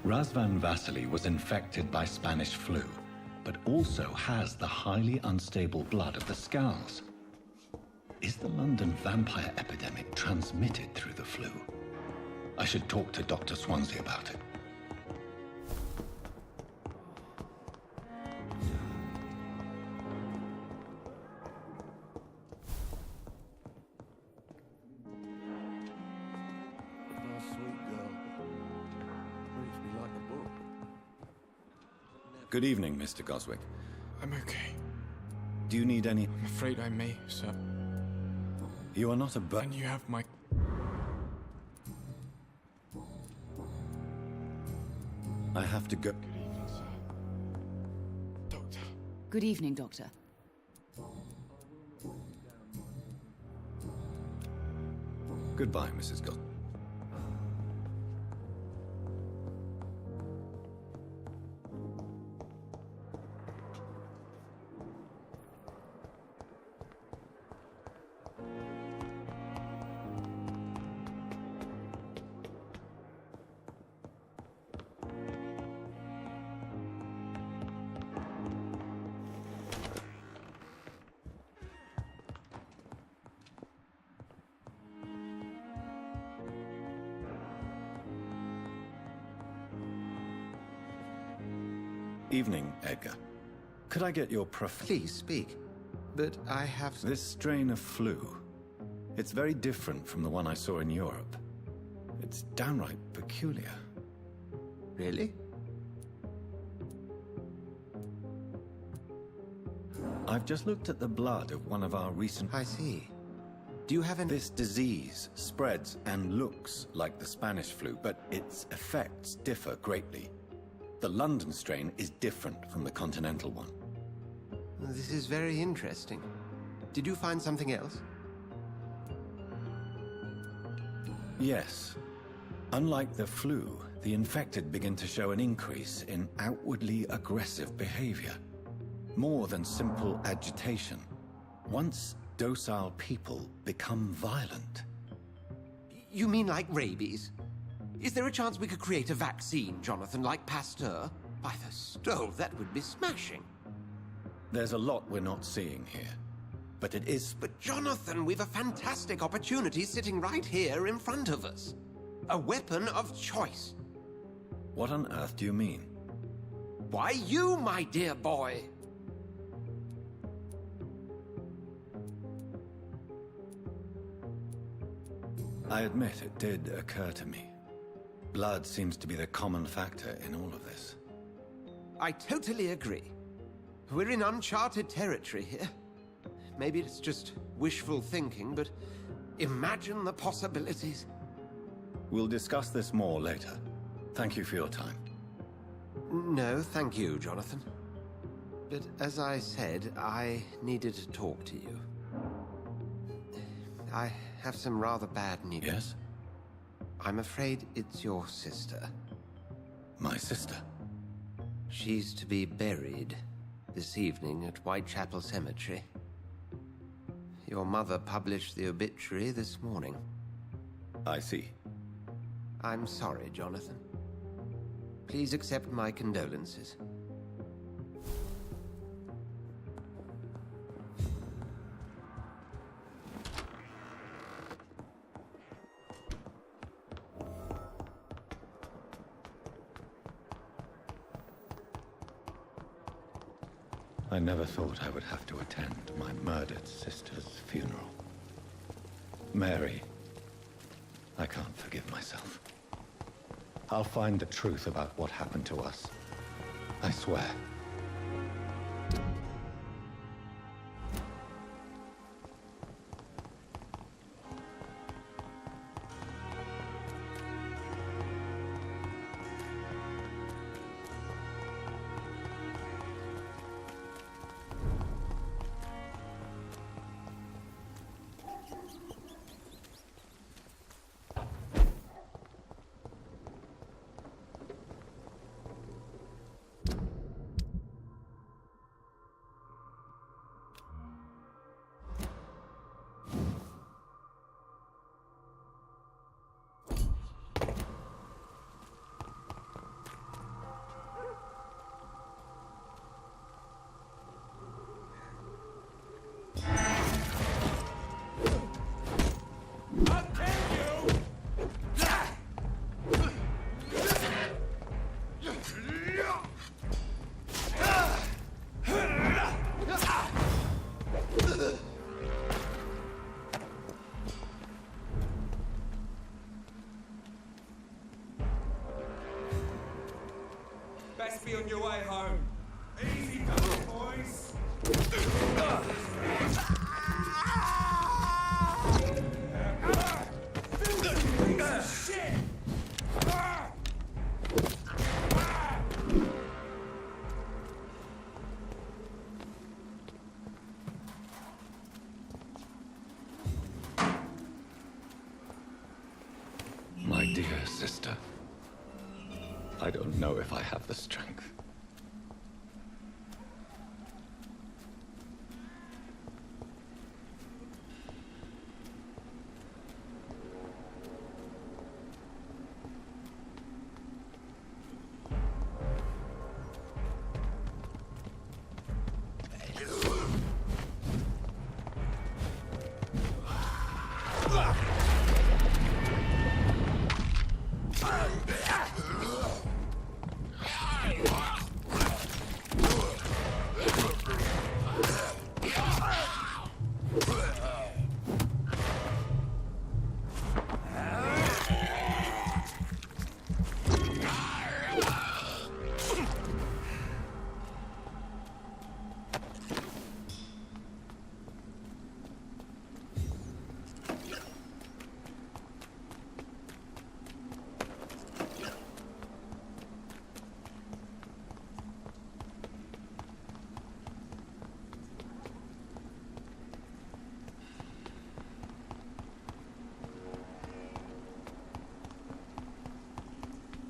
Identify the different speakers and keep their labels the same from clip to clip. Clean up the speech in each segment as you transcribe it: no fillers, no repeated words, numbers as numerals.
Speaker 1: Razvan Vasily was infected by Spanish flu, but also has the highly unstable blood of the Scows. Is the London vampire epidemic transmitted through the flu? I should talk to Dr. Swansea about it. Good evening, Mr. Goswick.
Speaker 2: I'm okay.
Speaker 1: Do you need any...
Speaker 2: I'm afraid I may, sir.
Speaker 1: You are not a
Speaker 2: And you have my...
Speaker 1: I have to go...
Speaker 2: Good evening, sir. Doctor.
Speaker 3: Good evening, Doctor.
Speaker 1: Goodbye, Mrs. Goswick. Evening, Edgar. Could I get your
Speaker 4: Please speak. But I have...
Speaker 1: This strain of flu. It's very different from the one I saw in Europe. It's downright peculiar.
Speaker 4: Really?
Speaker 1: I've just looked at the blood of one of our recent...
Speaker 4: I see. Do you have any...
Speaker 1: This disease spreads and looks like the Spanish flu, but its effects differ greatly. The London strain is different from the continental one.
Speaker 4: This is very interesting. Did you find something else?
Speaker 1: Yes. Unlike the flu, the infected begin to show an increase in outwardly aggressive behavior. More than simple agitation. Once docile people become violent.
Speaker 4: You mean like rabies? Is there a chance we could create a vaccine, Jonathan, like Pasteur? By the stove, that would be smashing.
Speaker 1: There's a lot we're not seeing here. But it is...
Speaker 4: But Jonathan, we've a fantastic opportunity sitting right here in front of us. A weapon of choice.
Speaker 1: What on earth do you mean?
Speaker 4: Why, you, my dear boy.
Speaker 1: I admit it did occur to me. Blood seems to be the common factor in all of this.
Speaker 4: I totally agree. We're in uncharted territory here. Maybe it's just wishful thinking, but imagine the possibilities.
Speaker 1: We'll discuss this more later. Thank you for your time.
Speaker 4: No, thank you, Jonathan. But as I said, I needed to talk to you. I have some rather bad news.
Speaker 1: Yes?
Speaker 4: I'm afraid it's your sister.
Speaker 1: My sister?
Speaker 4: She's to be buried this evening at Whitechapel Cemetery. Your mother published the obituary this morning.
Speaker 1: I see.
Speaker 4: I'm sorry, Jonathan. Please accept my condolences.
Speaker 1: I never thought I would have to attend my murdered sister's funeral. Mary, I can't forgive myself. I'll find the truth about what happened to us. I swear.
Speaker 3: best be on your way home. Easy going, boys. Shit!
Speaker 1: My dear sister, I don't know if I have the strength.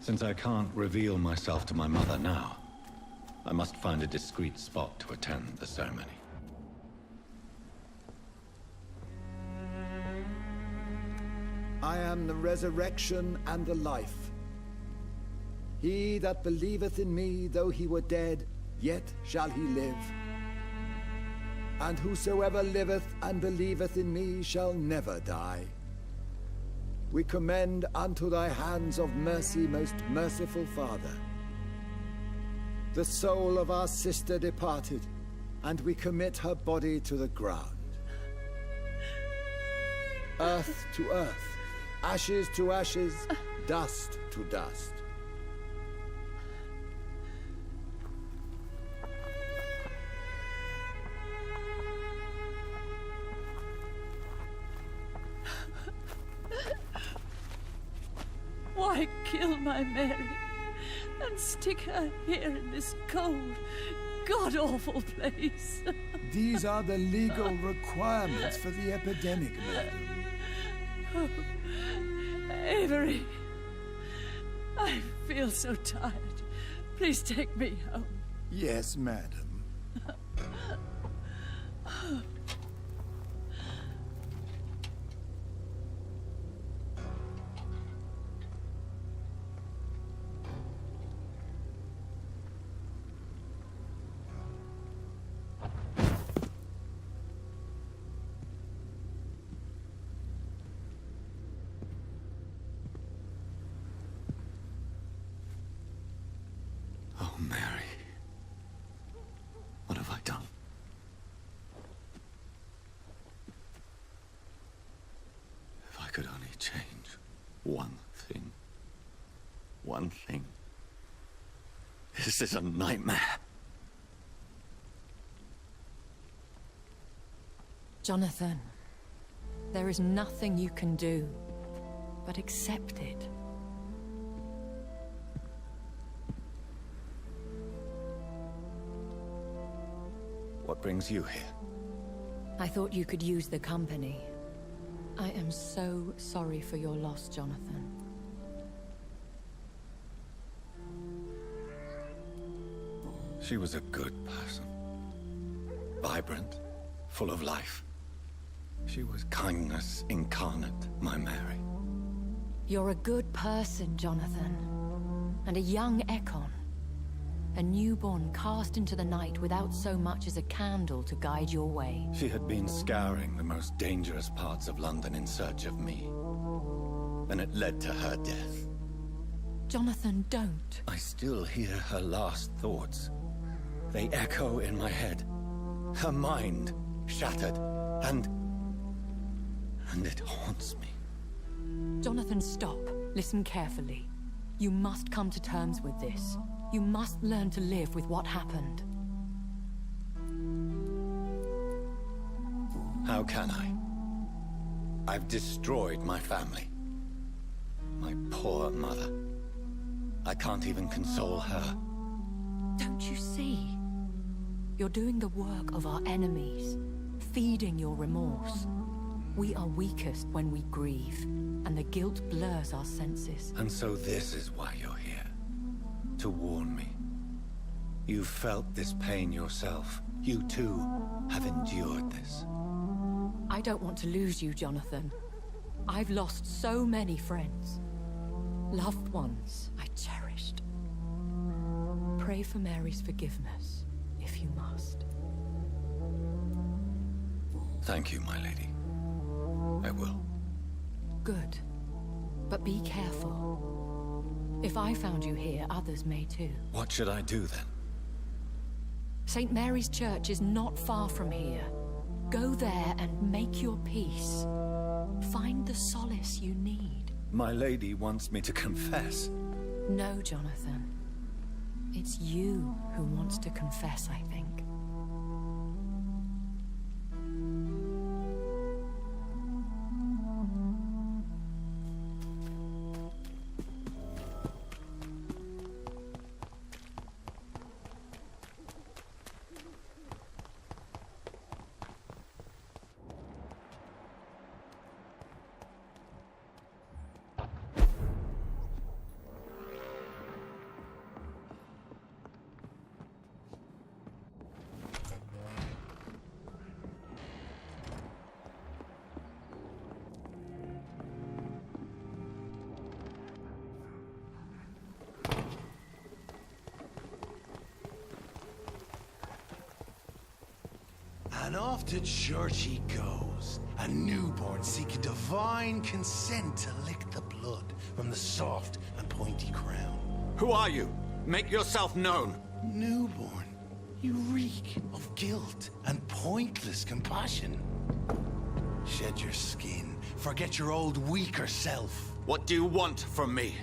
Speaker 1: Since I can't reveal myself to my mother now, I must find a discreet spot to attend the ceremony.
Speaker 5: I am the resurrection and the life. He that believeth in me, though he were dead, yet shall he live. And whosoever liveth and believeth in me shall never die. We commend unto thy hands of mercy, most merciful Father, the soul of our sister departed, and we commit her body to the ground. Earth to earth, ashes to ashes, dust to dust.
Speaker 6: Why kill my Mary and stick her here in this cold, god-awful place?
Speaker 5: These are the legal requirements for the epidemic, madam.
Speaker 6: Oh, Avery, I feel so tired. Please take me home.
Speaker 5: Yes, madam.
Speaker 1: Oh, Mary. What have I done? If I could only change one thing. One thing. This is a nightmare.
Speaker 7: Jonathan, there is nothing you can do but accept it.
Speaker 1: What brings you here?
Speaker 7: I thought you could use the company. I am so sorry for your loss, Jonathan.
Speaker 1: She was a good person. Vibrant, full of life. She was kindness incarnate, my Mary.
Speaker 7: You're a good person, Jonathan. And a young Ekon. A newborn cast into the night without so much as a candle to guide your way.
Speaker 1: She had been scouring the most dangerous parts of London in search of me. And it led to her death.
Speaker 7: Jonathan, don't.
Speaker 1: I still hear her last thoughts. They echo in my head. Her mind shattered, and it haunts me.
Speaker 7: Jonathan, stop. Listen carefully. You must come to terms with this. You must learn to live with what happened.
Speaker 1: How can I? I've destroyed my family. My poor mother. I can't even console her.
Speaker 7: Don't you see? You're doing the work of our enemies, feeding your remorse. We are weakest when we grieve, and the guilt blurs our senses.
Speaker 1: And so this is why you're here. To warn me. You've felt this pain yourself. You too have endured this.
Speaker 7: I don't want to lose you, Jonathan. I've lost so many friends. Loved ones I cherished. Pray for Mary's forgiveness, if you must.
Speaker 1: Thank you, my lady. I will.
Speaker 7: Good. But be careful. If I found you here, others may too.
Speaker 1: What should I do then?
Speaker 7: St. Mary's Church is not far from here. Go there and make your peace. Find the solace you need.
Speaker 1: My lady wants me to confess.
Speaker 7: No, Jonathan. It's you who wants to confess, I think.
Speaker 3: And off to church he goes, a newborn seeking divine consent to lick the blood from the soft and pointy crown.
Speaker 1: Who are you? Make yourself known.
Speaker 3: Newborn, you reek of guilt and pointless compassion. Shed your skin, forget your old weaker self.
Speaker 1: What do you want from me?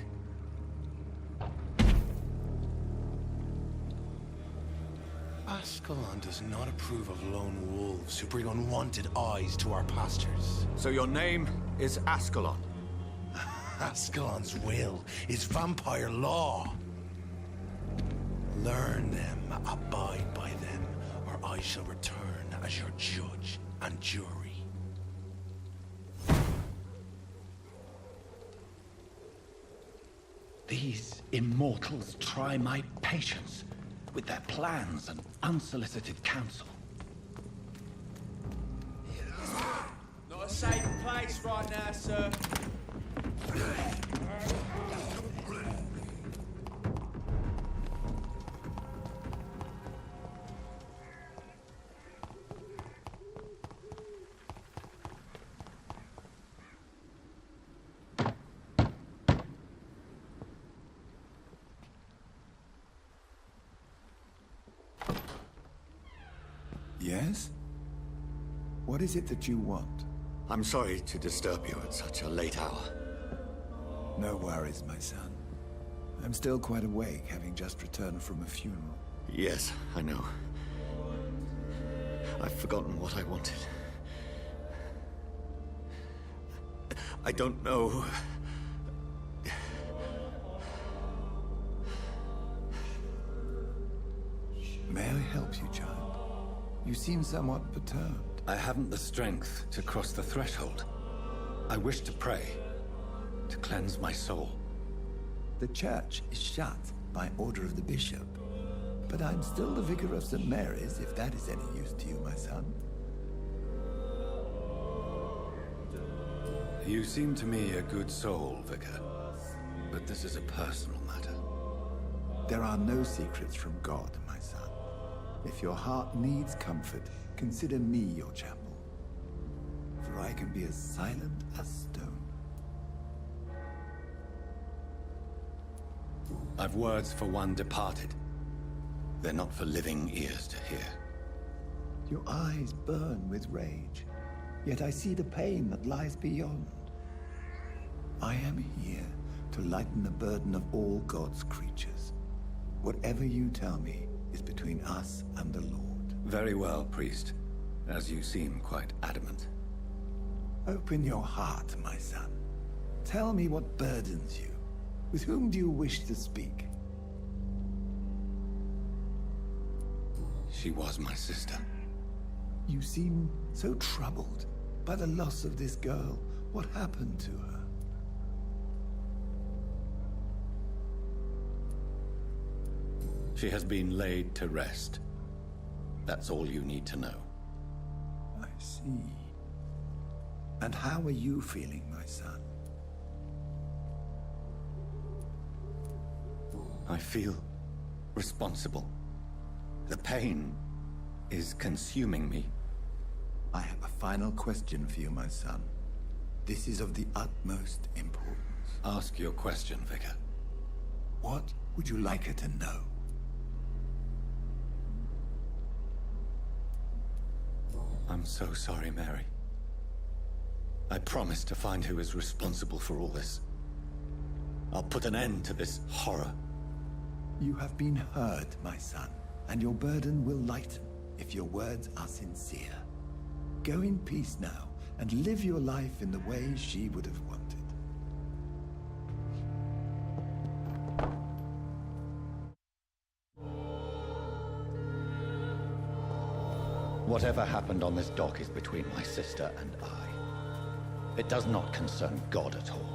Speaker 3: Ascalon does not approve of lone wolves who bring unwanted eyes to our pastures.
Speaker 1: So your name is Ascalon?
Speaker 3: Ascalon's will is vampire law. Learn them, abide by them, or I shall return as your judge and jury.
Speaker 1: These immortals try my patience with their plans and unsolicited counsel.
Speaker 8: Not a safe place right now, sir.
Speaker 5: Yes? What is it that you want?
Speaker 1: I'm sorry to disturb you at such a late hour.
Speaker 5: No worries, my son. I'm still quite awake, having just returned from a funeral.
Speaker 1: Yes, I know. I've forgotten what I wanted. I don't know.
Speaker 5: May I help you, child? You seem somewhat perturbed.
Speaker 1: I haven't the strength to cross the threshold. I wish to pray, to cleanse my soul.
Speaker 5: The church is shut by order of the bishop. But I'm still the vicar of St. Mary's, if that is any use to you, my son.
Speaker 1: You seem to me a good soul, Vicar. But this is a personal matter.
Speaker 5: There are no secrets from God, my son. If your heart needs comfort, consider me your chapel. For I can be as silent as stone.
Speaker 1: I've words for one departed. They're not for living ears to hear.
Speaker 5: Your eyes burn with rage, yet I see the pain that lies beyond. I am here to to lighten the burden of all God's creatures. Whatever you tell me is between us and the Lord.
Speaker 1: Very well, priest. As you seem quite adamant.
Speaker 5: Open your heart, my son. Tell me what burdens you. With whom do you wish to speak?
Speaker 1: She was my sister.
Speaker 5: You seem so troubled by the loss of this girl. What happened to her?
Speaker 1: She has been laid to rest. That's all you need to know.
Speaker 5: I see. And how are you feeling, my son?
Speaker 1: I feel responsible. The pain is consuming me.
Speaker 5: I have a final question for you, my son. This is of the utmost importance.
Speaker 1: Ask your question, Vicar.
Speaker 5: What would you like her to know?
Speaker 1: I'm so sorry, Mary. I promise to find who is responsible for all this. I'll put an end to this horror.
Speaker 5: You have been heard, my son, and your burden will lighten if your words are sincere. Go in peace now, and live your life in the way she would have wanted.
Speaker 1: Whatever happened on this dock is between my sister and I. It does not concern God at all.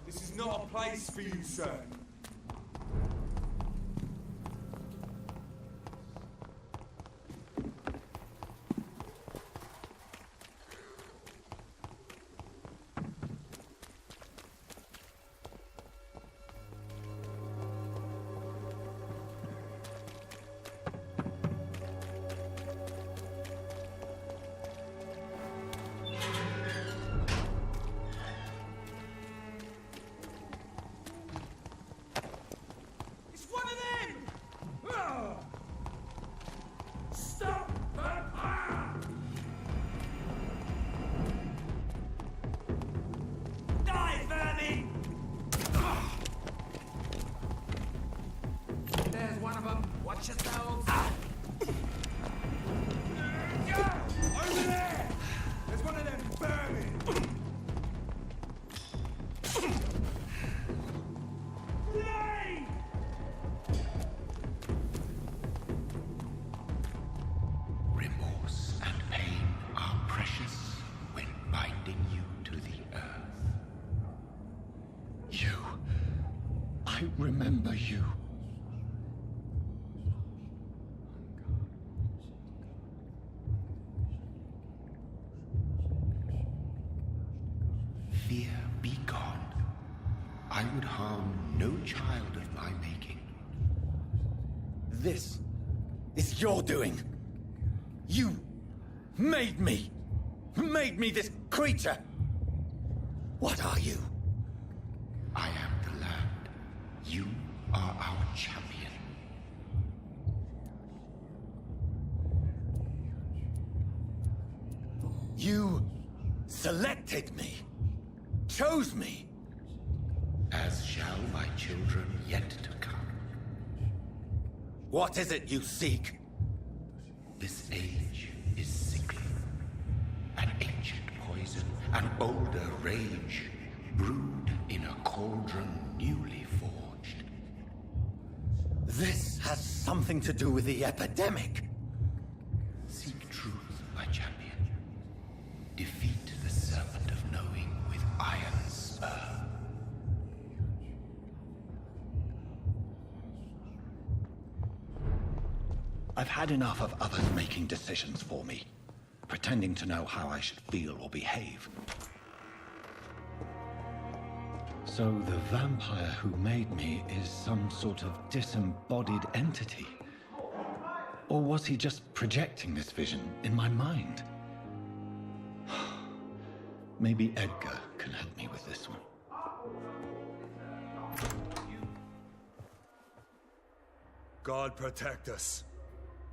Speaker 8: This is not a place for you, sir.
Speaker 1: Remember you.
Speaker 3: Fear be gone. I would harm no child of my making.
Speaker 1: This is your doing. You made me this creature. What are you?
Speaker 3: I am the land. You are our champion.
Speaker 1: You selected me, chose me.
Speaker 3: As shall my children yet to come.
Speaker 1: What is it you seek?
Speaker 3: This age is sickly. An ancient poison, an older rage, brewed in a cauldron newly forged.
Speaker 1: This has something to do with the epidemic.
Speaker 3: Seek truth, my champion. Defeat the serpent of knowing with iron spur.
Speaker 1: I've had enough of others making decisions for me, pretending to know how I should feel or behave. So the vampire who made me is some sort of disembodied entity? Or was he just projecting this vision in my mind? Maybe Edgar can help me with this one.
Speaker 9: God protect us.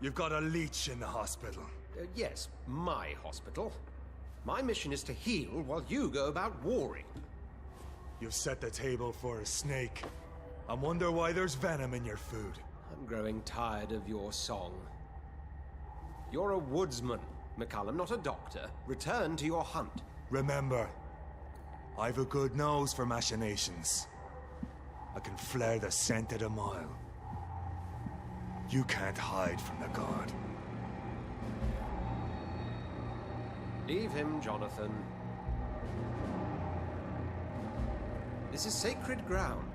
Speaker 9: You've got a leech in the hospital.
Speaker 4: Yes, my hospital. My mission is to heal while you go about warring.
Speaker 9: You've set the table for a snake. I wonder why there's venom in your food.
Speaker 4: I'm growing tired of your song. You're a woodsman, McCullum, not a doctor. Return to your hunt.
Speaker 9: Remember, I've a good nose for machinations. I can flare the scent at a mile. You can't hide from the god.
Speaker 4: Leave him, Jonathan. This is sacred ground.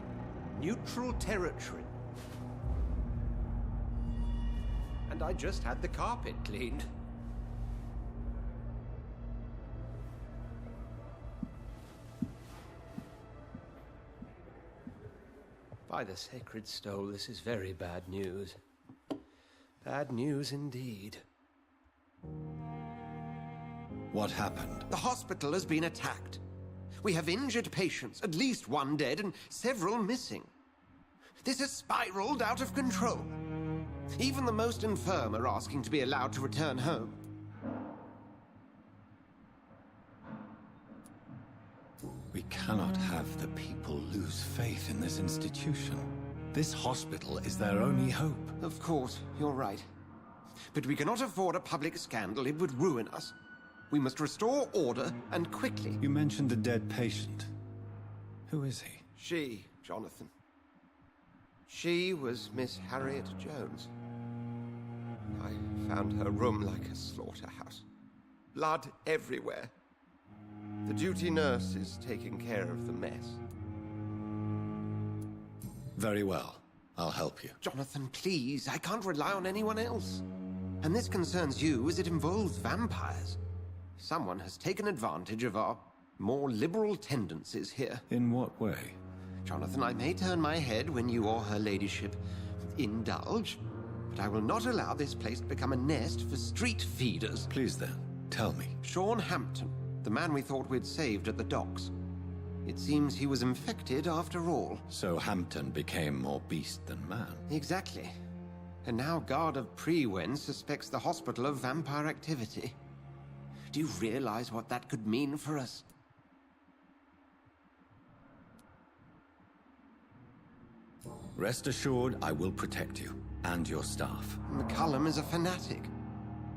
Speaker 4: Neutral territory. And I just had the carpet cleaned. By the sacred stole, this is very bad news. Bad news indeed.
Speaker 1: What happened?
Speaker 4: The hospital has been attacked. We have injured patients, at least one dead and several missing. This has spiraled out of control. Even the most infirm are asking to be allowed to return home.
Speaker 1: We cannot have the people lose faith in this institution. This hospital is their only hope.
Speaker 4: Of course, you're right. But we cannot afford a public scandal. It would ruin us. We must restore order, and quickly.
Speaker 1: You mentioned a dead patient. Who is he?
Speaker 4: She, Jonathan. She was Miss Harriet Jones. I found her room like a slaughterhouse. Blood everywhere. The duty nurse is taking care of the mess.
Speaker 1: Very well. I'll help you.
Speaker 4: Jonathan, please. I can't rely on anyone else. And this concerns you as it involves vampires. Someone has taken advantage of our more liberal tendencies here.
Speaker 1: In what way?
Speaker 4: Jonathan, I may turn my head when you or her ladyship indulge, but I will not allow this place to become a nest for street feeders.
Speaker 1: Please then, tell me.
Speaker 4: Sean Hampton, the man we thought we'd saved at the docks. It seems he was infected after all.
Speaker 1: So Hampton became more beast than man.
Speaker 4: Exactly. And now Guard of Prewen suspects the hospital of vampire activity. Do you realize what that could mean for us?
Speaker 1: Rest assured, I will protect you and your staff.
Speaker 4: McCullum is a fanatic.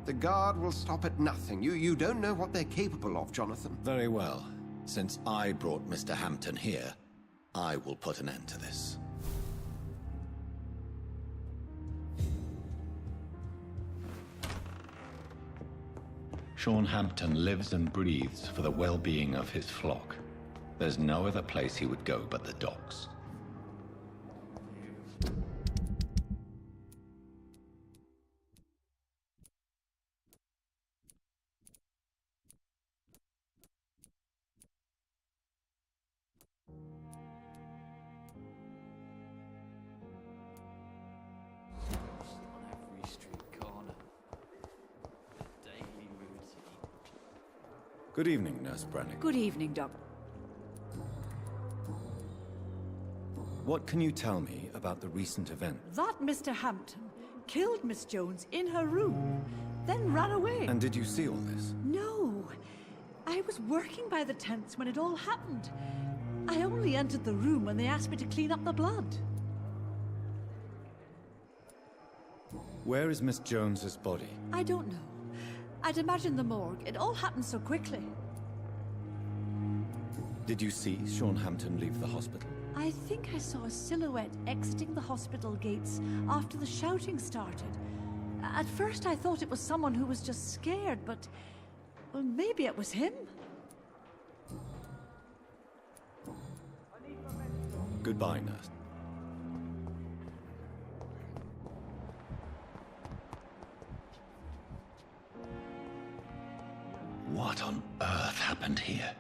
Speaker 4: The Guard will stop at nothing. You don't know what they're capable of, Jonathan.
Speaker 1: Very well. Since I brought Mr. Hampton here, I will put an end to this. Sean Hampton lives and breathes for the well-being of his flock. There's no other place he would go but the docks. Good evening, Nurse Brannigan.
Speaker 6: Good evening, Doc.
Speaker 1: What can you tell me about the recent event?
Speaker 6: That Mr. Hampton killed Miss Jones in her room, then ran away.
Speaker 1: And did you see all this?
Speaker 6: No. I was working by the tents when it all happened. I only entered the room when they asked me to clean up the blood.
Speaker 1: Where is Miss Jones's body?
Speaker 6: I don't know. I'd imagine the morgue. It all happened so quickly.
Speaker 1: Did you see Sean Hampton leave the hospital?
Speaker 6: I think I saw a silhouette exiting the hospital gates after the shouting started. At first I thought it was someone who was just scared, but... well, maybe it was him?
Speaker 1: Goodbye, nurse. What on earth happened here?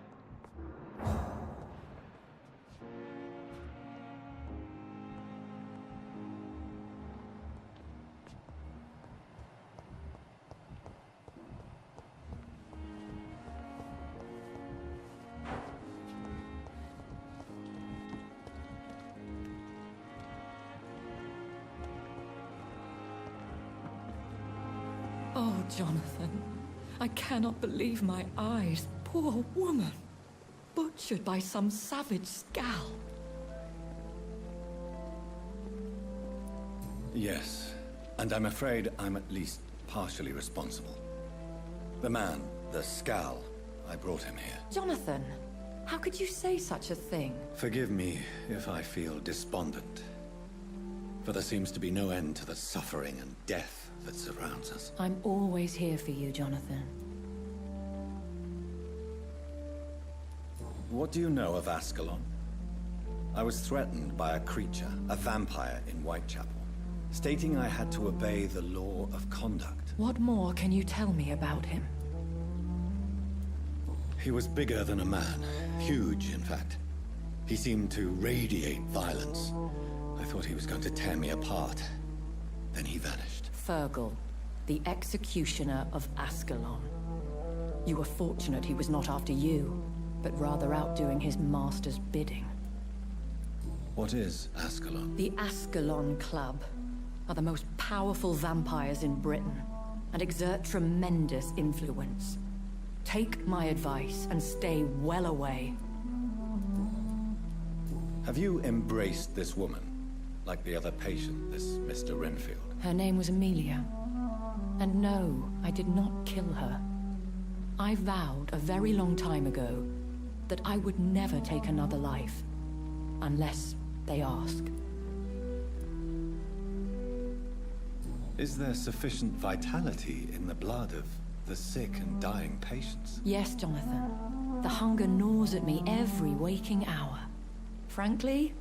Speaker 7: Jonathan. I cannot believe my eyes. Poor woman. Butchered by some savage scowl.
Speaker 1: Yes, and I'm afraid I'm at least partially responsible. The man, the scowl, I brought him here.
Speaker 7: Jonathan, how could you say such a thing?
Speaker 1: Forgive me if I feel despondent, for there seems to be no end to the suffering and death that surrounds us.
Speaker 7: I'm always here for you, Jonathan.
Speaker 1: What do you know of Ascalon? I was threatened by a creature, a vampire in Whitechapel, stating I had to obey the law of conduct.
Speaker 7: What more can you tell me about him?
Speaker 1: He was bigger than a man. Huge, in fact. He seemed to radiate violence. I thought he was going to tear me apart. Then he vanished.
Speaker 7: Fergal, the executioner of Ascalon. You were fortunate he was not after you, but rather out doing his master's bidding.
Speaker 1: What is Ascalon?
Speaker 7: The Ascalon Club are the most powerful vampires in Britain and exert tremendous influence. Take my advice and stay well away.
Speaker 1: Have you embraced this woman, like the other patient, this Mr. Renfield?
Speaker 7: Her name was Amelia. And no, I did not kill her. I vowed a very long time ago that I would never take another life, unless they ask.
Speaker 1: Is there sufficient vitality in the blood of the sick and dying patients?
Speaker 7: Yes, Jonathan. The hunger gnaws at me every waking hour. Frankly,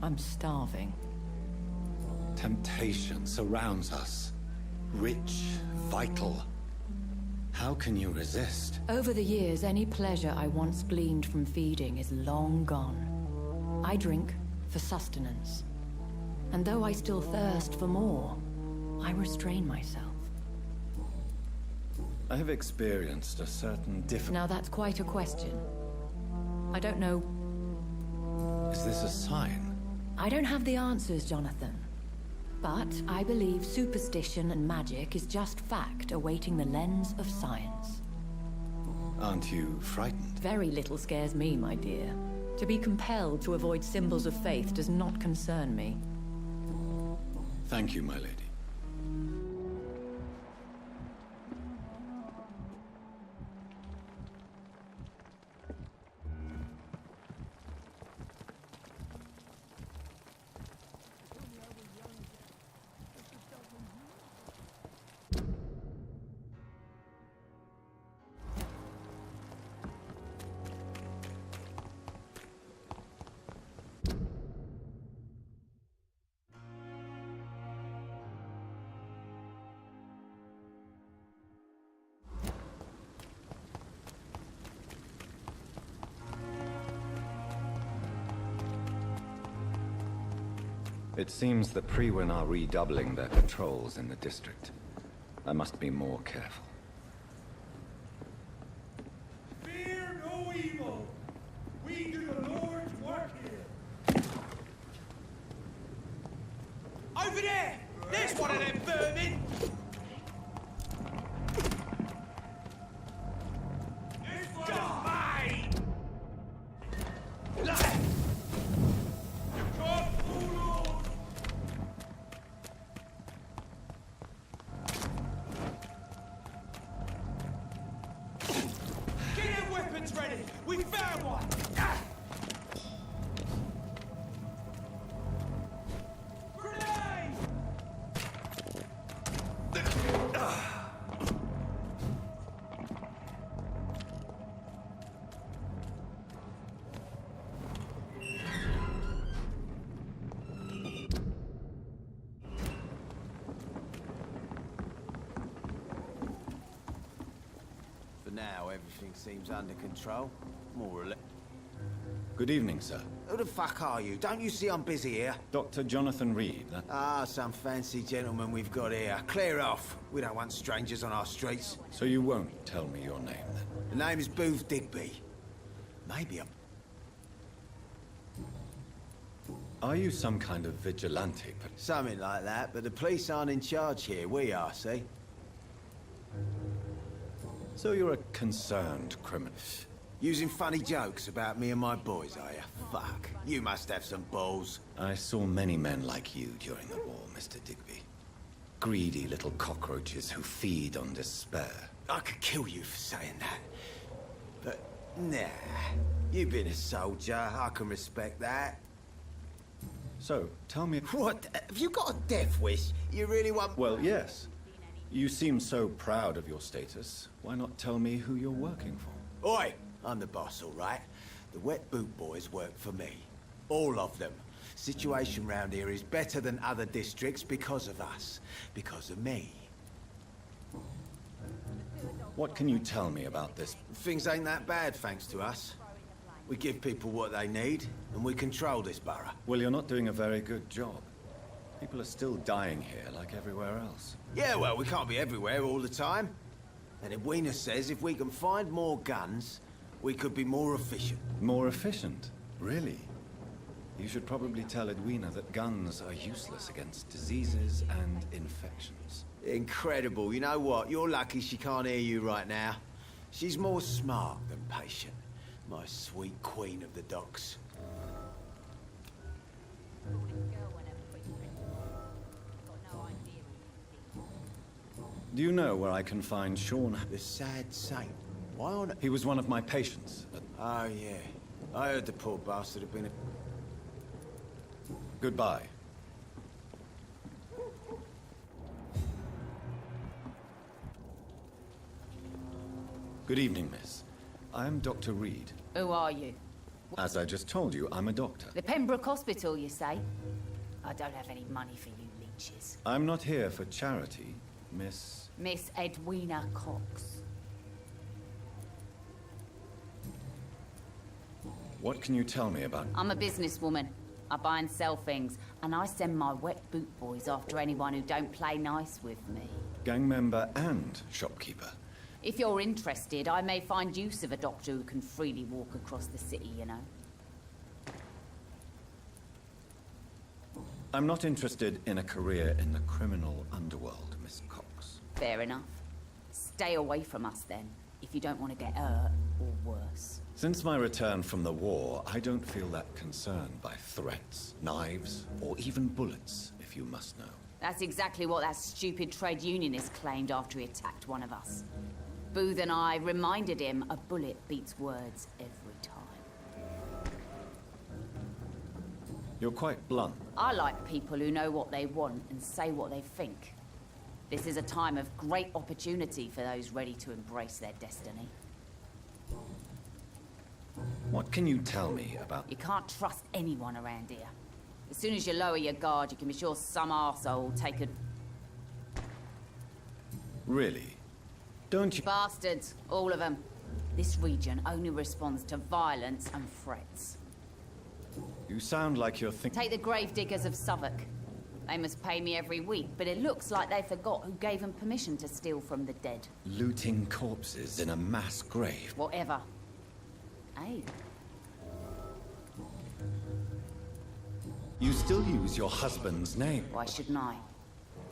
Speaker 7: I'm starving.
Speaker 1: Temptation surrounds us. Rich, vital. How can you resist?
Speaker 7: Over the years, any pleasure I once gleaned from feeding is long gone. I drink for sustenance. And though I still thirst for more, I restrain myself.
Speaker 1: I have experienced a certain difficulty.
Speaker 7: Now that's quite a question. I don't know.
Speaker 1: Is this a sign?
Speaker 7: I don't have the answers, Jonathan. But I believe superstition and magic is just fact awaiting the lens of science.
Speaker 1: Aren't you frightened?
Speaker 7: Very little scares me, my dear. To be compelled to avoid symbols of faith does not concern me.
Speaker 1: Thank you, my lady. It seems the Prewin are redoubling their patrols in the district. I must be more careful.
Speaker 8: Fear no evil. We do the Lord's work here. Over there! There's one of them vermin! This one's mine! Ready! We found one! Grenade!
Speaker 10: For now, everything seems under control, more or less.
Speaker 1: Good evening, sir.
Speaker 10: Who the fuck are you? Don't you see I'm busy here?
Speaker 1: Dr. Jonathan Reed.
Speaker 10: Ah, some fancy gentleman we've got here. Clear off. We don't want strangers on our streets.
Speaker 1: So you won't tell me your name, then?
Speaker 10: The name is Booth Digby. Maybe I'm...
Speaker 1: Are you some kind of vigilante?
Speaker 10: Something like that, but the police aren't in charge here. We are, see?
Speaker 1: So you're a concerned criminal.
Speaker 10: Using funny jokes about me and my boys, are you? Fuck. You must have some balls.
Speaker 1: I saw many men like you during the war, Mr. Digby. Greedy little cockroaches who feed on despair.
Speaker 10: I could kill you for saying that. But, nah. You've been a soldier. I can respect that.
Speaker 1: So, tell me...
Speaker 10: What? Have you got a death wish? You really want...
Speaker 1: Well, yes. You seem so proud of your status. Why not tell me who you're working for?
Speaker 10: Oi! I'm the boss, all right? The wet boot boys work for me. All of them. Situation round here is better than other districts because of us. Because of me.
Speaker 1: What can you tell me about this?
Speaker 10: Things ain't that bad, thanks to us. We give people what they need, and we control this borough.
Speaker 1: Well, you're not doing a very good job. People are still dying here like everywhere else.
Speaker 10: Yeah, well, we can't be everywhere all the time. And Edwina says if we can find more guns, we could be more efficient.
Speaker 1: More efficient? Really? You should probably tell Edwina that guns are useless against diseases and infections.
Speaker 10: Incredible. You know what? You're lucky she can't hear you right now. She's more smart than patient. My sweet queen of the docks.
Speaker 1: Do you know where I can find Sean?
Speaker 10: The sad saint. Why on...
Speaker 1: He was one of my patients.
Speaker 10: Oh, yeah. I heard the poor bastard had been a...
Speaker 1: Goodbye. Good evening, miss. I am Dr. Reed.
Speaker 11: Who are you?
Speaker 1: As I just told you, I'm a doctor.
Speaker 11: The Pembroke Hospital, you say? I don't have any money for you leeches.
Speaker 1: I'm not here for charity, Miss...
Speaker 11: Miss Edwina Cox.
Speaker 1: What can you tell me about...
Speaker 11: I'm a businesswoman. I buy and sell things, and I send my wet boot boys after anyone who don't play nice with me.
Speaker 1: Gang member and shopkeeper.
Speaker 11: If you're interested, I may find use of a doctor who can freely walk across the city, you know.
Speaker 1: I'm not interested in a career in the criminal underworld, Miss Cox.
Speaker 11: Fair enough. Stay away from us, then, if you don't want to get hurt, or worse.
Speaker 1: Since my return from the war, I don't feel that concerned by threats, knives, or even bullets, if you must know.
Speaker 11: That's exactly what that stupid trade unionist claimed after he attacked one of us. Booth and I reminded him a bullet beats words every time.
Speaker 1: You're quite blunt.
Speaker 11: I like people who know what they want and say what they think. This is a time of great opportunity for those ready to embrace their destiny.
Speaker 1: What can you tell me about...
Speaker 11: You can't trust anyone around here. As soon as you lower your guard, you can be sure some arsehole will take a...
Speaker 1: Really? Don't you...
Speaker 11: Bastards, all of them. This region only responds to violence and threats.
Speaker 1: You sound like you're thinking...
Speaker 11: Take the gravediggers of Southwark. They must pay me every week, but it looks like they forgot who gave them permission to steal from the dead.
Speaker 1: Looting corpses in a mass grave.
Speaker 11: Whatever. Hey.
Speaker 1: You still use your husband's name.
Speaker 11: Why shouldn't I?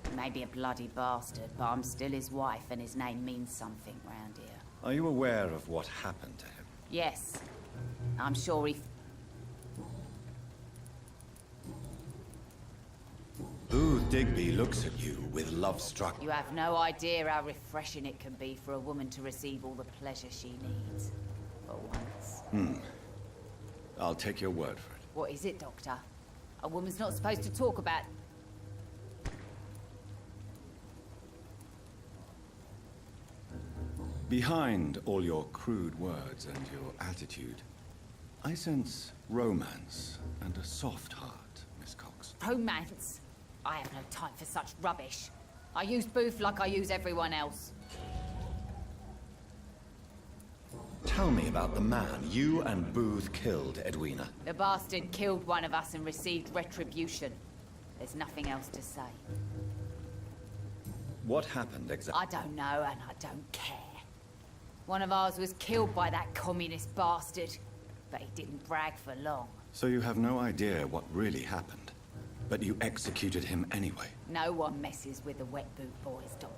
Speaker 11: He may be a bloody bastard, but I'm still his wife, and his name means something round here.
Speaker 1: Are you aware of what happened to him?
Speaker 11: Yes. I'm sure he...
Speaker 1: Booth Digby looks at you with love-struck...
Speaker 11: You have no idea how refreshing it can be for a woman to receive all the pleasure she needs. For once.
Speaker 1: I'll take your word for it.
Speaker 11: What is it, Doctor? A woman's not supposed to talk about...
Speaker 1: Behind all your crude words and your attitude, I sense romance and a soft heart, Miss Cox.
Speaker 11: Romance? I have no time for such rubbish. I use Booth like I use everyone else.
Speaker 1: Tell me about the man you and Booth killed, Edwina.
Speaker 11: The bastard killed one of us and received retribution. There's nothing else to say.
Speaker 1: What happened exactly?
Speaker 11: I don't know, and I don't care. One of ours was killed by that communist bastard, but he didn't brag for long.
Speaker 1: So you have no idea what really happened, but you executed him anyway.
Speaker 11: No one messes with the wet boot boys, Doc.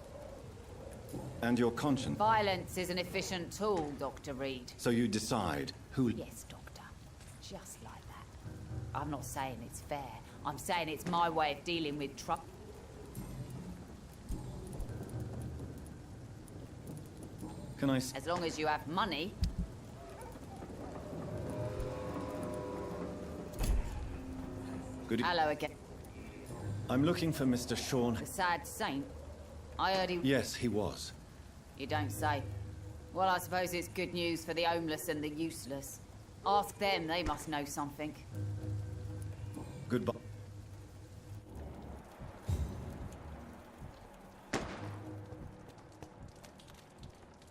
Speaker 1: And your conscience.
Speaker 11: Violence is an efficient tool, Dr. Reed.
Speaker 1: So you decide who...
Speaker 11: Yes, Doctor. Just like that. I'm not saying it's fair. I'm saying it's my way of dealing with trouble.
Speaker 1: Can I...
Speaker 11: As long as you have money.
Speaker 1: Good...
Speaker 11: Hello again.
Speaker 1: I'm looking for Mr. Sean...
Speaker 11: The sad saint? I heard he...
Speaker 1: Yes, he was.
Speaker 11: You don't say. Well, I suppose it's good news for the homeless and the useless. Ask them, they must know something.
Speaker 1: Goodbye.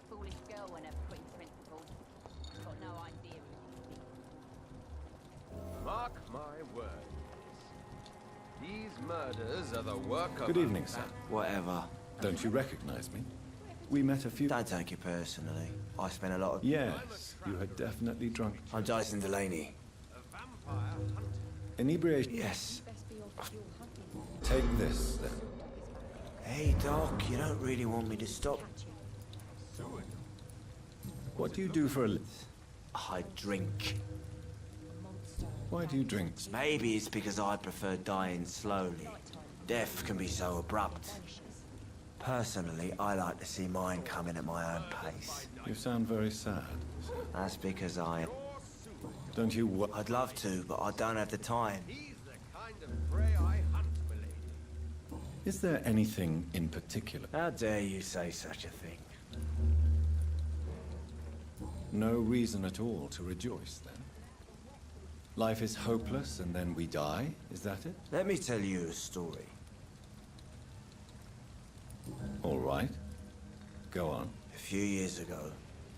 Speaker 11: Foolish girl and her pretty principles. Got no idea.
Speaker 4: Mark my words. These murders are the work of...
Speaker 1: Good evening, sir.
Speaker 12: Whatever.
Speaker 1: Don't you recognize me? We met a few...
Speaker 12: Don't take it personally. I spent a lot of...
Speaker 1: Yes, you had definitely drunk.
Speaker 12: I'm Dyson Delaney.
Speaker 1: Inebriation...
Speaker 12: Yes.
Speaker 1: Take this, then.
Speaker 12: Hey, Doc, you don't really want me to stop?
Speaker 1: What do you do for a living?
Speaker 12: I drink.
Speaker 1: Why do you drink?
Speaker 12: Maybe it's because I prefer dying slowly. Death can be so abrupt. Personally, I like to see mine coming at my own pace.
Speaker 1: You sound very sad.
Speaker 12: That's because I...
Speaker 1: Don't you...
Speaker 12: I'd love to, but I don't have the time.
Speaker 4: He's the kind of prey I hunt, milady.
Speaker 1: Is there anything in particular?
Speaker 12: How dare you say such a thing?
Speaker 1: No reason at all to rejoice, then? Life is hopeless and then we die, is that it?
Speaker 12: Let me tell you a story.
Speaker 1: All right. Go on.
Speaker 12: A few years ago,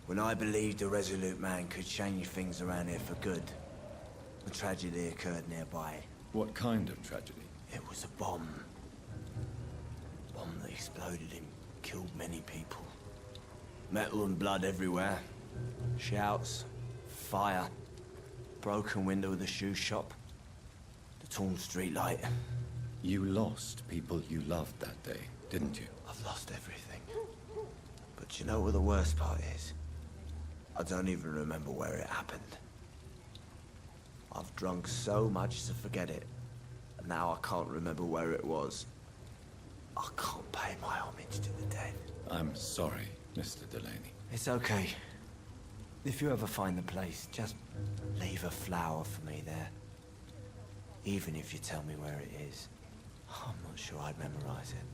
Speaker 12: when I believed a resolute man could change things around here for good, a tragedy occurred nearby.
Speaker 1: What kind of tragedy?
Speaker 12: It was a bomb. Bomb that exploded and killed many people. Metal and blood everywhere. Shouts, fire, broken window of the shoe shop, the torn street light.
Speaker 1: You lost people you loved that day, didn't you?
Speaker 12: I've lost everything. But you know what the worst part is? I don't even remember where it happened. I've drunk so much to forget it, and now I can't remember where it was. I can't pay my homage to the dead.
Speaker 1: I'm sorry, Mr. Delaney.
Speaker 12: It's okay. If you ever find the place, just leave a flower for me there. Even if you tell me where it is. I'm not sure I'd memorize it.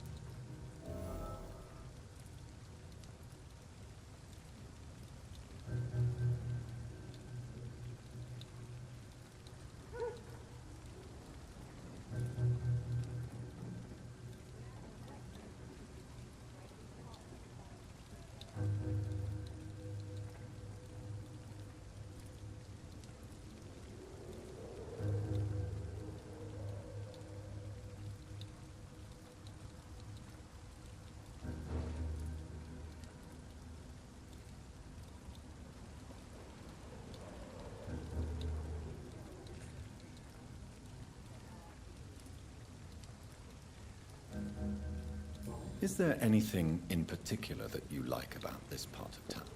Speaker 1: Is there anything in particular that you like about this part of town?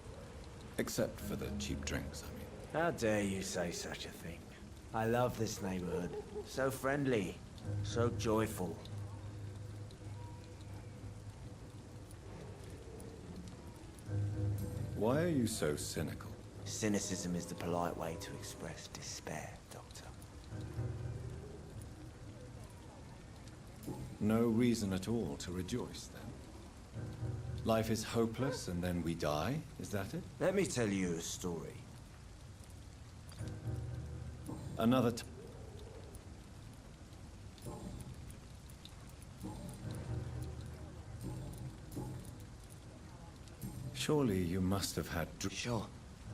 Speaker 1: Except for the cheap drinks, I mean.
Speaker 12: How dare you say such a thing? I love this neighborhood. So friendly, so joyful.
Speaker 1: Why are you so cynical?
Speaker 12: Cynicism is the polite way to express despair, Doctor.
Speaker 1: No reason at all to rejoice, then? Life is hopeless and then we die, is that it?
Speaker 12: Let me tell you a story.
Speaker 1: Another Surely you must have had...
Speaker 12: Sure.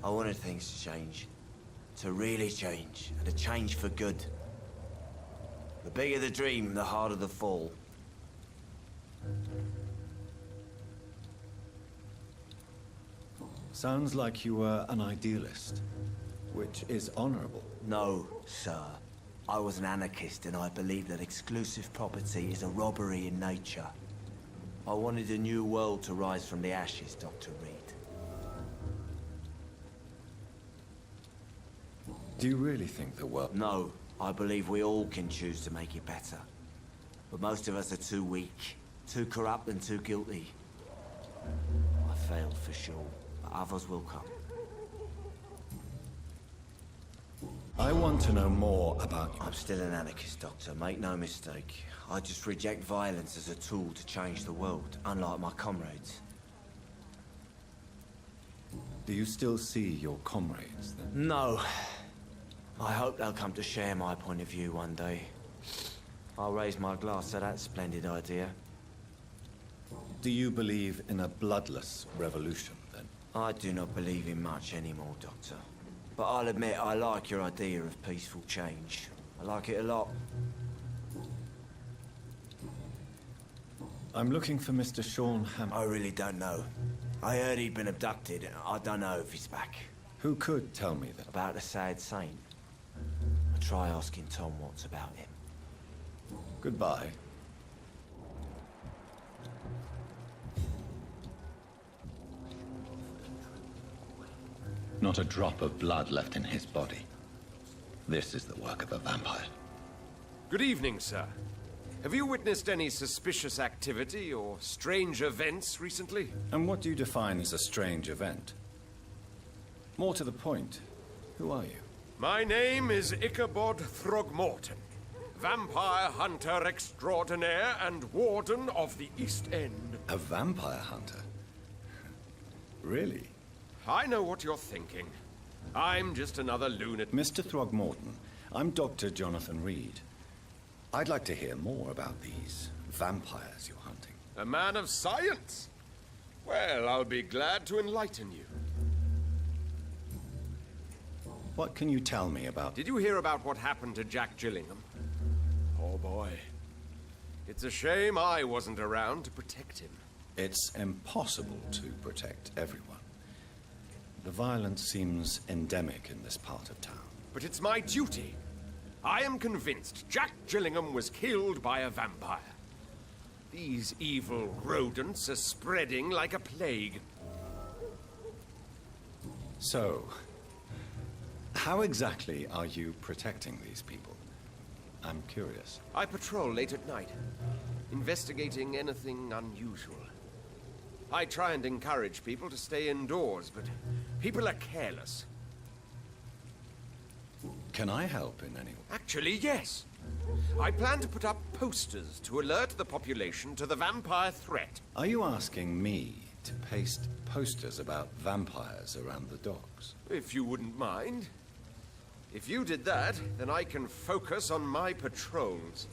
Speaker 12: I wanted things to change. To really change. And to change for good. The bigger the dream, the harder the fall.
Speaker 1: Sounds like you were an idealist, which is honorable.
Speaker 12: No, sir. I was an anarchist and I believe that exclusive property is a robbery in nature. I wanted a new world to rise from the ashes, Dr. Reed.
Speaker 1: Do you really think the world...
Speaker 12: No, I believe we all can choose to make it better. But most of us are too weak, too corrupt and too guilty. I failed for sure, but others will come.
Speaker 1: I want to know more about you.
Speaker 12: I'm still an anarchist, Doctor, make no mistake. I just reject violence as a tool to change the world, unlike my comrades.
Speaker 1: Do you still see your comrades, then?
Speaker 12: No. I hope they'll come to share my point of view one day. I'll raise my glass to that splendid idea.
Speaker 1: Do you believe in a bloodless revolution, then?
Speaker 12: I do not believe in much anymore, Doctor. But I'll admit I like your idea of peaceful change. I like it a lot.
Speaker 1: I'm looking for Mr. Sean Hammond.
Speaker 12: I really don't know. I heard he'd been abducted. I don't know if he's back.
Speaker 1: Who could tell me that?
Speaker 12: About the sad saint. I'll try asking Tom what's about him.
Speaker 1: Goodbye. Not a drop of blood left in his body. This is the work of a vampire.
Speaker 4: Good evening, sir. Have you witnessed any suspicious activity or strange events recently?
Speaker 1: And what do you define as a strange event? More to the point, who are you?
Speaker 4: My name is Ichabod Throgmorton, vampire hunter extraordinaire and warden of the East End.
Speaker 1: A vampire hunter? Really?
Speaker 4: I know what you're thinking. I'm just another lunatic.
Speaker 1: Mr. Throgmorton, I'm Dr. Jonathan Reed. I'd like to hear more about these vampires you're hunting.
Speaker 4: A man of science? Well, I'll be glad to enlighten you.
Speaker 1: What can you tell me about...
Speaker 4: Did you hear about what happened to Jack Gillingham? Oh boy. It's a shame I wasn't around to protect him.
Speaker 1: It's impossible to protect everyone. The violence seems endemic in this part of town.
Speaker 4: But it's my duty. I am convinced Jack Gillingham was killed by a vampire. These evil rodents are spreading like a plague.
Speaker 1: So, how exactly are you protecting these people? I'm curious.
Speaker 4: I patrol late at night, investigating anything unusual. I try and encourage people to stay indoors, but people are careless.
Speaker 1: Can I help in any way?
Speaker 4: Actually, yes. I plan to put up posters to alert the population to the vampire threat.
Speaker 1: Are you asking me to paste posters about vampires around the docks?
Speaker 4: If you wouldn't mind. If you did that, then I can focus on my patrols.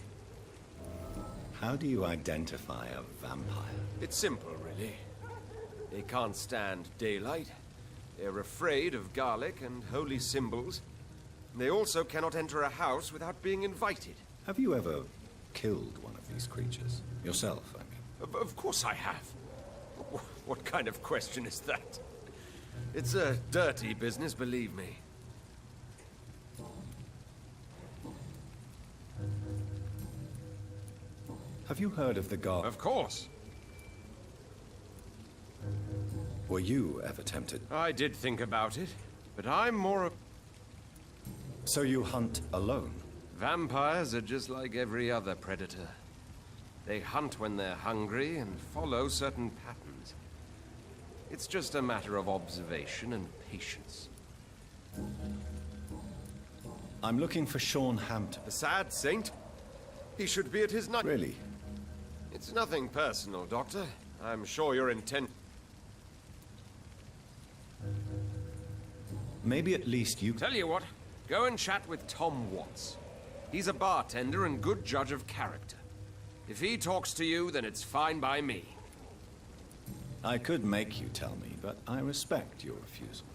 Speaker 1: How do you identify a vampire?
Speaker 4: It's simple, really. They can't stand daylight. They're afraid of garlic and holy symbols. They also cannot enter a house without being invited.
Speaker 1: Have you ever killed one of these creatures? Yourself, I mean.
Speaker 4: Of course I have. What kind of question is that? It's a dirty business, believe me.
Speaker 1: Have you heard of the guard?
Speaker 4: Of course.
Speaker 1: Were you ever tempted?
Speaker 4: I did think about it, but I'm more...
Speaker 1: So you hunt alone?
Speaker 4: Vampires are just like every other predator. They hunt when they're hungry and follow certain patterns. It's just a matter of observation and patience.
Speaker 1: I'm looking for Sean Hampton.
Speaker 4: The sad saint? He should be at his night.
Speaker 1: Really?
Speaker 4: It's nothing personal, Doctor. I'm sure your intent...
Speaker 1: Maybe at least you...
Speaker 4: Tell you what, go and chat with Tom Watts. He's a bartender and good judge of character. If he talks to you, then it's fine by me.
Speaker 1: I could make you tell me, but I respect your refusal.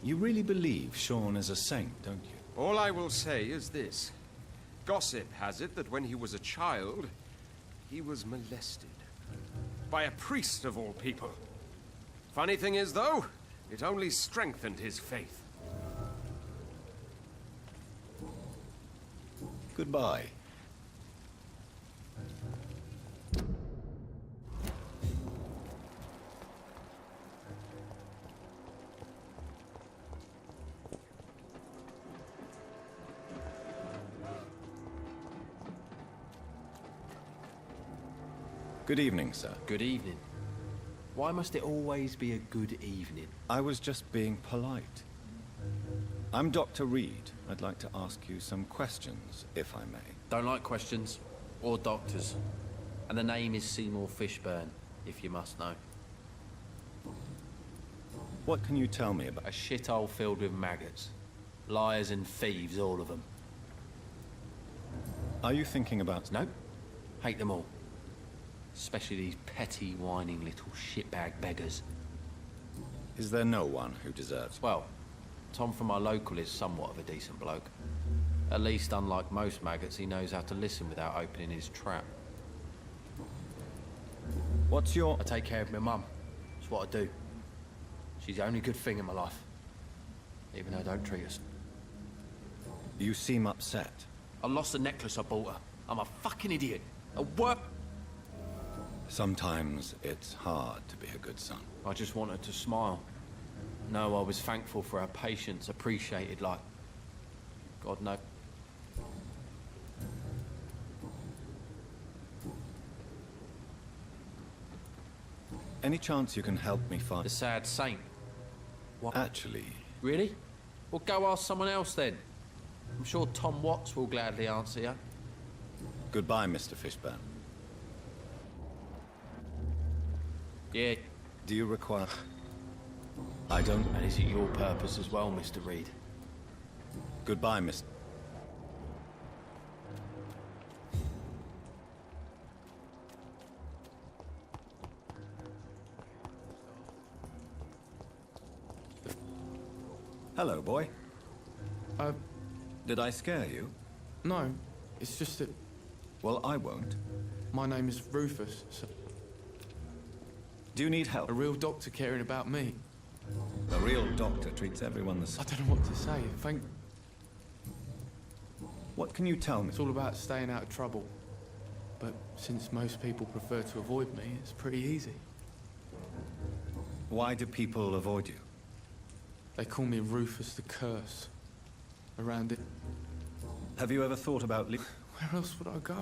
Speaker 1: You really believe Sean is a saint, don't you?
Speaker 4: All I will say is this. Gossip has it that when he was a child, he was molested. By a priest of all people. Funny thing is, though, it only strengthened his faith.
Speaker 1: Goodbye. Good evening, sir.
Speaker 13: Good evening. Why must it always be a good evening?
Speaker 1: I was just being polite. I'm Dr. Reed. I'd like to ask you some questions, if I may.
Speaker 13: Don't like questions. Or doctors. And the name is Seymour Fishburne, if you must know.
Speaker 1: What can you tell me about?
Speaker 13: A shithole filled with maggots. Liars and thieves, all of them.
Speaker 1: Are you thinking about...
Speaker 13: Nope. Hate them all. Especially these petty, whining little shitbag beggars.
Speaker 1: Is there no one who deserves...
Speaker 13: Well, Tom from our local is somewhat of a decent bloke. At least, unlike most maggots, he knows how to listen without opening his trap.
Speaker 1: What's your...
Speaker 13: I take care of my mum. It's what I do. She's the only good thing in my life. Even though I don't treat us.
Speaker 1: You seem upset.
Speaker 13: I lost the necklace I bought her. I'm a fucking idiot. A work...
Speaker 1: Sometimes it's hard to be a good son.
Speaker 13: I just wanted to smile. No, I was thankful for her patience, appreciated like... God knows.
Speaker 1: Any chance you can help me find...
Speaker 13: The sad saint. What?
Speaker 1: Actually...
Speaker 13: Really? Well, go ask someone else then. I'm sure Tom Watts will gladly answer you.
Speaker 1: Goodbye, Mr. Fishburne.
Speaker 13: Yeah.
Speaker 1: Do you require... I don't...
Speaker 13: And is it your purpose as well, Mr. Reed?
Speaker 1: Goodbye, Mr... Hello, boy. Did I scare you?
Speaker 2: No, it's just that...
Speaker 1: Well, I won't.
Speaker 2: My name is Rufus, so...
Speaker 1: Do you need help?
Speaker 2: A real doctor caring about me.
Speaker 1: A real doctor treats everyone the same.
Speaker 2: I don't know what to say, thank...
Speaker 1: What can you tell me?
Speaker 2: It's all about staying out of trouble. But since most people prefer to avoid me, it's pretty easy.
Speaker 1: Why do people avoid you?
Speaker 2: They call me Rufus the Curse. Around it.
Speaker 1: Have you ever thought about...
Speaker 2: Where else would I go?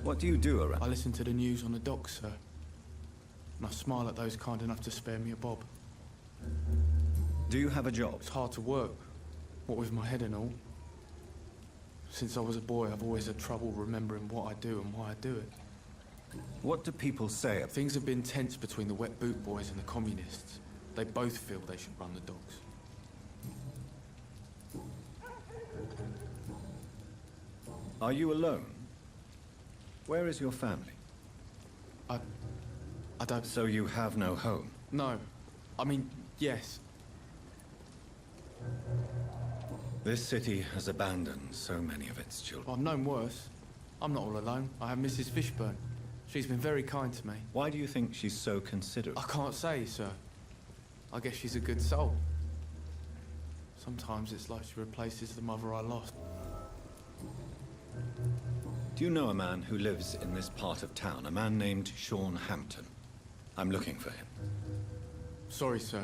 Speaker 1: What do you do around...
Speaker 2: I listen to the news on the docks, sir. And I smile at those kind enough to spare me a bob.
Speaker 1: Do you have a job?
Speaker 2: It's hard to work. What with my head and all. Since I was a boy, I've always had trouble remembering what I do and why I do it.
Speaker 1: What do people say?
Speaker 2: Things have been tense between the wet boot boys and the communists. They both feel they should run the docks.
Speaker 1: Are you alone? Where is your family?
Speaker 2: I don't...
Speaker 1: So you have no home?
Speaker 2: No. I mean, yes.
Speaker 1: This city has abandoned so many of its children.
Speaker 2: I've known worse. I'm not all alone. I have Mrs. Fishburne. She's been very kind to me.
Speaker 1: Why do you think she's so considerate?
Speaker 2: I can't say, sir. I guess she's a good soul. Sometimes it's like she replaces the mother I lost.
Speaker 1: Do you know a man who lives in this part of town? A man named Sean Hampton. I'm looking for him.
Speaker 2: Sorry, sir.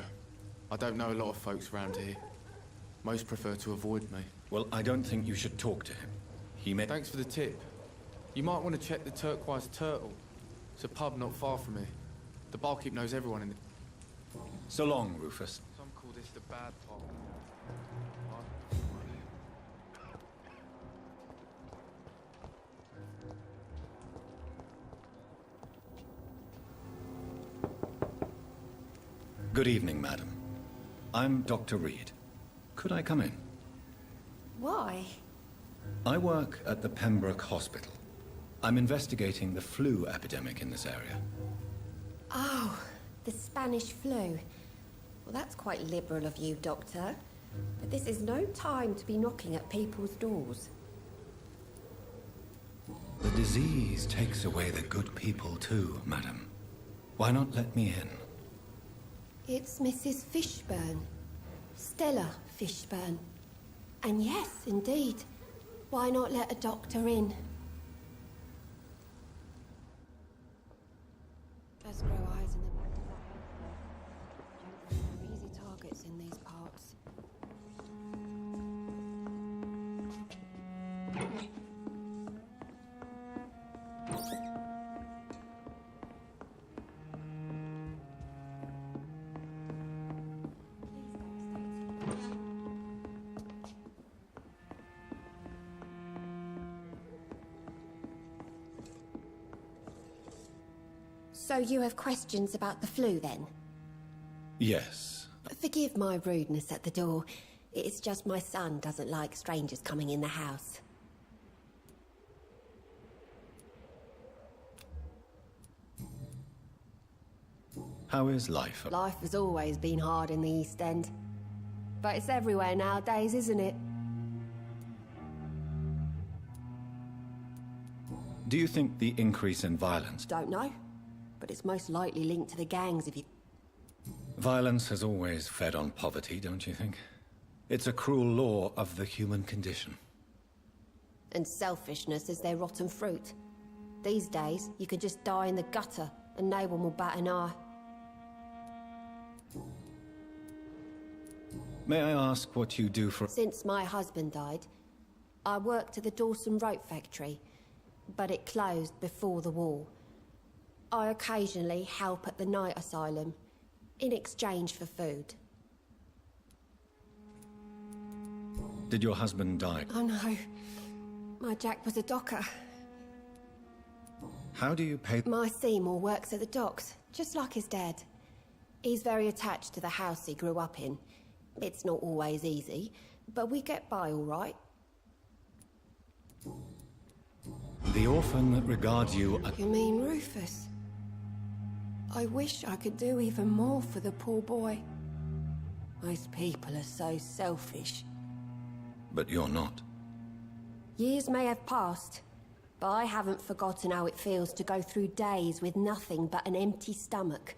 Speaker 2: I don't know a lot of folks around here. Most prefer to avoid me.
Speaker 1: Well, I don't think you should talk to him. He may...
Speaker 2: Thanks for the tip. You might want to check the Turquoise Turtle. It's a pub not far from here. The barkeep knows everyone in it.
Speaker 1: So long, Rufus.
Speaker 2: Some call this the bad part.
Speaker 1: Good evening, madam. I'm Dr. Reed. Could I come in?
Speaker 14: Why?
Speaker 1: I work at the Pembroke Hospital. I'm investigating the flu epidemic in this area.
Speaker 14: Oh, the Spanish flu. Well, that's quite liberal of you, Doctor. But this is no time to be knocking at people's doors.
Speaker 1: The disease takes away the good people too, madam. Why not let me in?
Speaker 14: It's Mrs. Fishburne. Stella Fishburne. And yes, indeed. Why not let a doctor in? Does grow eyes in the back of the head. They're easy targets in these parts. So you have questions about the flu, then?
Speaker 1: Yes.
Speaker 14: Forgive my rudeness at the door. It's just my son doesn't like strangers coming in the house.
Speaker 1: How is life?
Speaker 14: Life has always been hard in the East End. But it's everywhere nowadays, isn't it?
Speaker 1: Do you think the increase in violence...
Speaker 14: Don't know. But it's most likely linked to the gangs if you...
Speaker 1: Violence has always fed on poverty, don't you think? It's a cruel law of the human condition.
Speaker 14: And selfishness is their rotten fruit. These days, you could just die in the gutter and no one will bat an eye.
Speaker 1: May I ask what you do for...
Speaker 14: Since my husband died, I worked at the Dawson Rope Factory, but it closed before the war. I occasionally help at the night asylum, in exchange for food.
Speaker 1: Did your husband die?
Speaker 14: Oh no, my Jack was a docker.
Speaker 1: How do you pay...
Speaker 14: My Seymour works at the docks, just like his dad. He's very attached to the house he grew up in. It's not always easy, but we get by all right.
Speaker 1: The orphan that regards you...
Speaker 14: You mean Rufus? I wish I could do even more for the poor boy. Most people are so selfish.
Speaker 1: But you're not.
Speaker 14: Years may have passed, but I haven't forgotten how it feels to go through days with nothing but an empty stomach.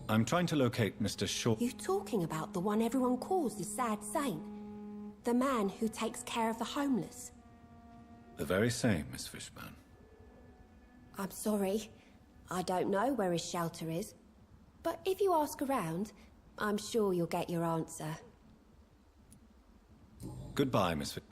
Speaker 1: I'm trying to locate Mr. Shaw.
Speaker 14: You talking about the one everyone calls the sad saint? The man who takes care of the homeless?
Speaker 1: The very same, Miss Fishburne.
Speaker 14: I'm sorry. I don't know where his shelter is. But if you ask around, I'm sure you'll get your answer.
Speaker 1: Goodbye, Miss Fishburne.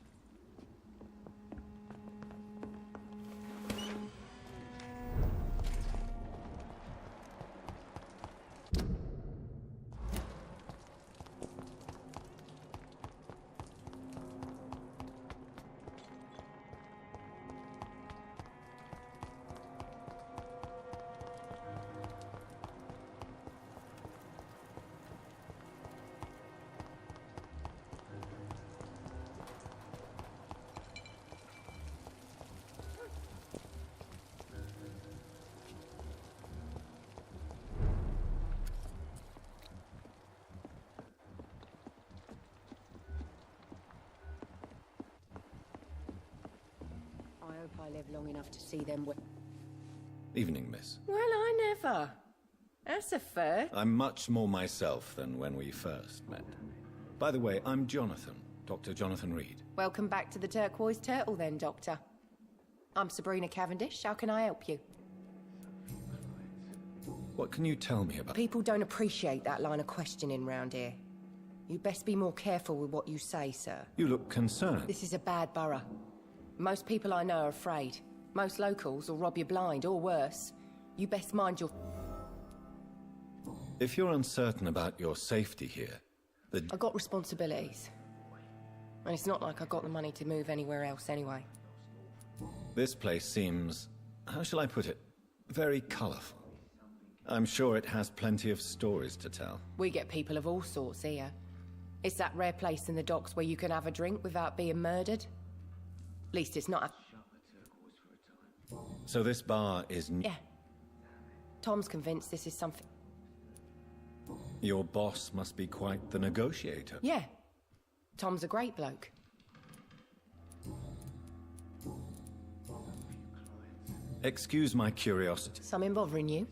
Speaker 15: I hope I live long enough to see them.
Speaker 1: Evening, miss.
Speaker 15: Well, I never. That's a first.
Speaker 1: I'm much more myself than when we first met. By the way, I'm Jonathan, Dr. Jonathan Reed.
Speaker 15: Welcome back to the Turquoise Turtle then, Doctor. I'm Sabrina Cavendish. How can I help you?
Speaker 1: What can you tell me about...
Speaker 15: People don't appreciate that line of questioning round here. You best be more careful with what you say, sir.
Speaker 1: You look concerned.
Speaker 15: This is a bad borough. Most people I know are afraid. Most locals will rob you blind, or worse. You best mind your...
Speaker 1: If you're uncertain about your safety here,
Speaker 15: I got responsibilities. And it's not like I got the money to move anywhere else anyway.
Speaker 1: This place seems, how shall I put it, very colourful. I'm sure it has plenty of stories to tell.
Speaker 15: We get people of all sorts here. It's that rare place in the docks where you can have a drink without being murdered. At least it's not a...
Speaker 1: So this bar is...
Speaker 15: Yeah. Tom's convinced this is something...
Speaker 1: Your boss must be quite the negotiator.
Speaker 15: Yeah. Tom's a great bloke.
Speaker 1: Excuse my curiosity.
Speaker 15: Something bothering you?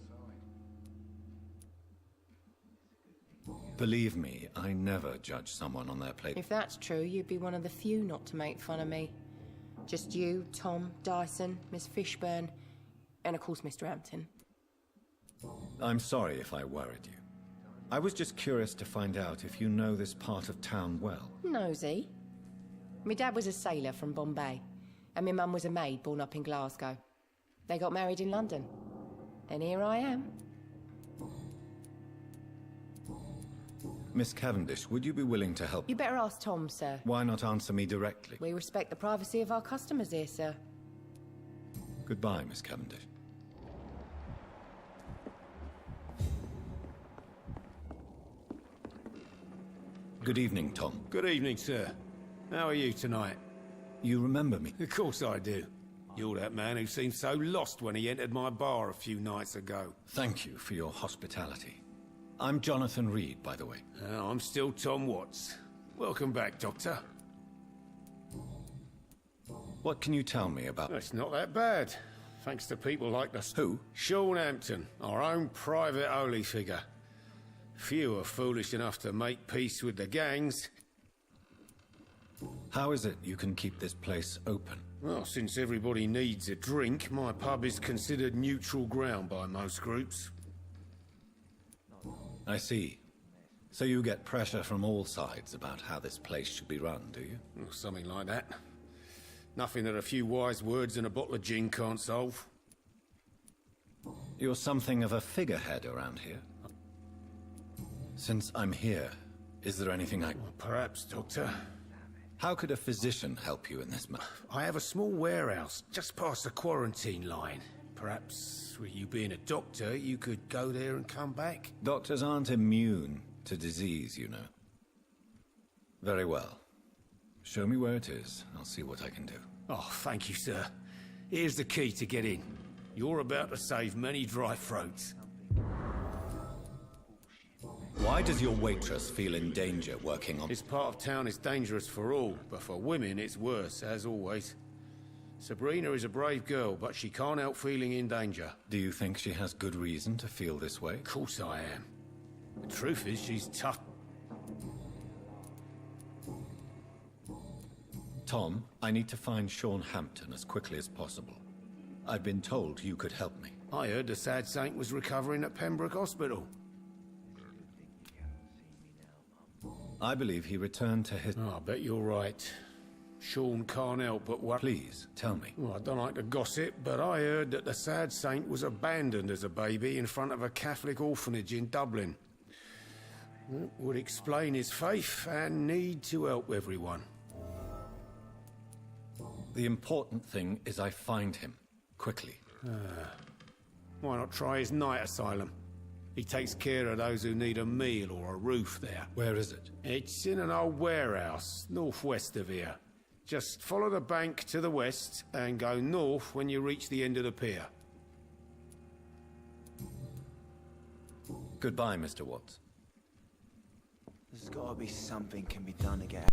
Speaker 1: Believe me, I never judge someone on their plate.
Speaker 15: If that's true, you'd be one of the few not to make fun of me. Just you, Tom, Dyson, Miss Fishburne, and of course Mr. Hampton.
Speaker 1: I'm sorry if I worried you. I was just curious to find out if you know this part of town well.
Speaker 15: Nosy. My dad was a sailor from Bombay, and my mum was a maid born up in Glasgow. They got married in London. And here I am.
Speaker 1: Miss Cavendish, would you be willing to help?
Speaker 15: You better ask Tom, sir.
Speaker 1: Why not answer me directly?
Speaker 15: We respect the privacy of our customers here, sir.
Speaker 1: Goodbye, Miss Cavendish. Good evening, Tom.
Speaker 16: Good evening, sir. How are you tonight?
Speaker 1: You remember me?
Speaker 16: Of course I do. You're that man who seemed so lost when he entered my bar a few nights ago.
Speaker 1: Thank you for your hospitality. I'm Jonathan Reed, by the way.
Speaker 16: I'm still Tom Watts. Welcome back, Doctor.
Speaker 1: What can you tell me about...
Speaker 16: It's not that bad. Thanks to people like us.
Speaker 1: Who?
Speaker 16: Sean Hampton, our own private holy figure. Few are foolish enough to make peace with the gangs.
Speaker 1: How is it you can keep this place open?
Speaker 16: Well, since everybody needs a drink, my pub is considered neutral ground by most groups.
Speaker 1: I see. So you get pressure from all sides about how this place should be run, do you?
Speaker 16: Well, something like that. Nothing that a few wise words and a bottle of gin can't solve.
Speaker 1: You're something of a figurehead around here. Since I'm here, is there anything I...
Speaker 16: Well, perhaps, Doctor.
Speaker 1: How could a physician help you in this matter?
Speaker 16: I have a small warehouse just past the quarantine line. Perhaps, with you being a doctor, you could go there and come back?
Speaker 1: Doctors aren't immune to disease, you know. Very well. Show me where it is. I'll see what I can do.
Speaker 16: Oh, thank you, sir. Here's the key to get in. You're about to save many dry throats.
Speaker 1: Why does your waitress feel in danger working on...
Speaker 16: This part of town is dangerous for all, but for women it's worse, as always. Sabrina is a brave girl, but she can't help feeling in danger.
Speaker 1: Do you think she has good reason to feel this way?
Speaker 16: Of course I am. The truth is, she's tough.
Speaker 1: Tom, I need to find Sean Hampton as quickly as possible. I've been told you could help me.
Speaker 16: I heard the sad saint was recovering at Pembroke Hospital.
Speaker 1: I believe he returned to his...
Speaker 16: Oh, I bet you're right. Sean can't help but what...
Speaker 1: Please, tell me.
Speaker 16: Well, I don't like to gossip, but I heard that the sad saint was abandoned as a baby in front of a Catholic orphanage in Dublin. It would explain his faith and need to help everyone.
Speaker 1: The important thing is I find him, quickly.
Speaker 16: Why not try his night asylum? He takes care of those who need a meal or a roof there.
Speaker 1: Where is it?
Speaker 16: It's in an old warehouse, northwest of here. Just follow the bank to the west and go north when you reach the end of the pier.
Speaker 1: Goodbye, Mr. Watts.
Speaker 10: There's gotta be something can be done again.